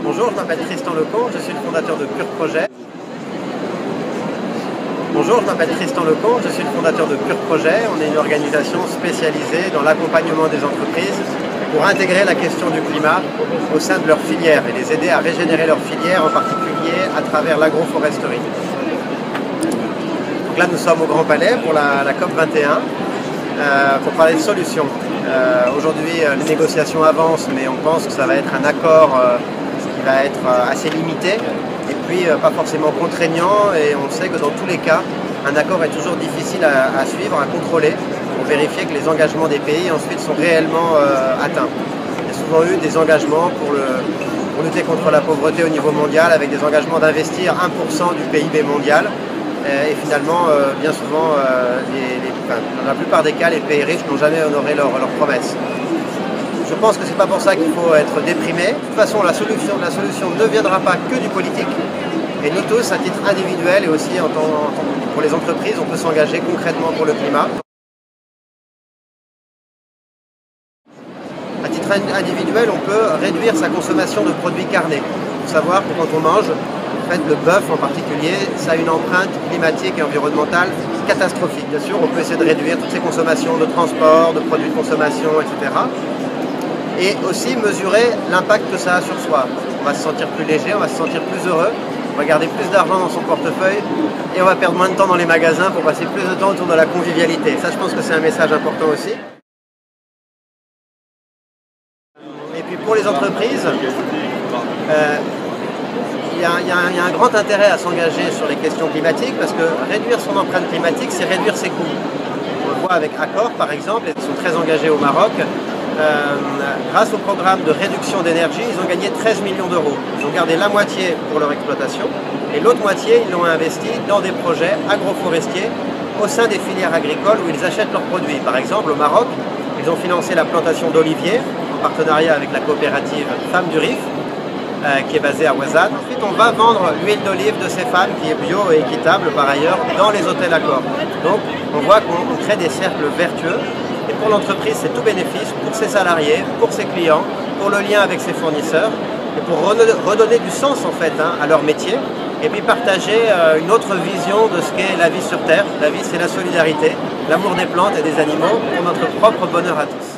Bonjour, je m'appelle Tristan Lecomte, je suis le fondateur de Pure Projet. Bonjour, je m'appelle Tristan Lecomte, je suis le fondateur de Pure Projet. On est une organisation spécialisée dans l'accompagnement des entreprises pour intégrer la question du climat au sein de leur filière et les aider à régénérer leur filière, en particulier à travers l'agroforesterie. Donc là, nous sommes au Grand Palais pour la COP 21 pour parler de solutions. Aujourd'hui, les négociations avancent, mais on pense que ça va être un accord qui va être assez limité et puis pas forcément contraignant, et on sait que dans tous les cas, un accord est toujours difficile à suivre, à contrôler, pour vérifier que les engagements des pays ensuite sont réellement atteints. Il y a souvent eu des engagements pour lutter contre la pauvreté au niveau mondial, avec des engagements d'investir 1% du PIB mondial, et finalement, bien souvent, dans la plupart des cas, les pays riches n'ont jamais honoré leurs promesses. Je pense que ce n'est pas pour ça qu'il faut être déprimé. De toute façon, la solution ne viendra pas que du politique. Et nous tous, à titre individuel et aussi pour les entreprises, on peut s'engager concrètement pour le climat. À titre individuel, on peut réduire sa consommation de produits carnés. Il faut savoir que quand on mange, en fait, le bœuf en particulier, ça a une empreinte climatique et environnementale catastrophique. Bien sûr, on peut essayer de réduire toutes ces consommations de transport, de produits de consommation, etc. Et aussi mesurer l'impact que ça a sur soi. On va se sentir plus léger, on va se sentir plus heureux, on va garder plus d'argent dans son portefeuille et on va perdre moins de temps dans les magasins pour passer plus de temps autour de la convivialité. Ça, je pense que c'est un message important aussi. Et puis pour les entreprises, il y a un grand intérêt à s'engager sur les questions climatiques, parce que réduire son empreinte climatique, c'est réduire ses coûts. On le voit avec Accor par exemple, ils sont très engagés au Maroc. Grâce au programme de réduction d'énergie, ils ont gagné 13 millions d'euros. Ils ont gardé la moitié pour leur exploitation et l'autre moitié, ils l'ont investi dans des projets agroforestiers au sein des filières agricoles où ils achètent leurs produits. Par exemple, au Maroc, ils ont financé la plantation d'oliviers en partenariat avec la coopérative Femmes du Rif, qui est basée à Ouazzane. Ensuite, on va vendre l'huile d'olive de ces femmes, qui est bio et équitable par ailleurs, dans les hôtels Accor. Donc, on voit qu'on crée des cercles vertueux. Et pour l'entreprise, c'est tout bénéfice pour ses salariés, pour ses clients, pour le lien avec ses fournisseurs, et pour redonner du sens en fait à leur métier, et puis partager une autre vision de ce qu'est la vie sur Terre. La vie, c'est la solidarité, l'amour des plantes et des animaux pour notre propre bonheur à tous.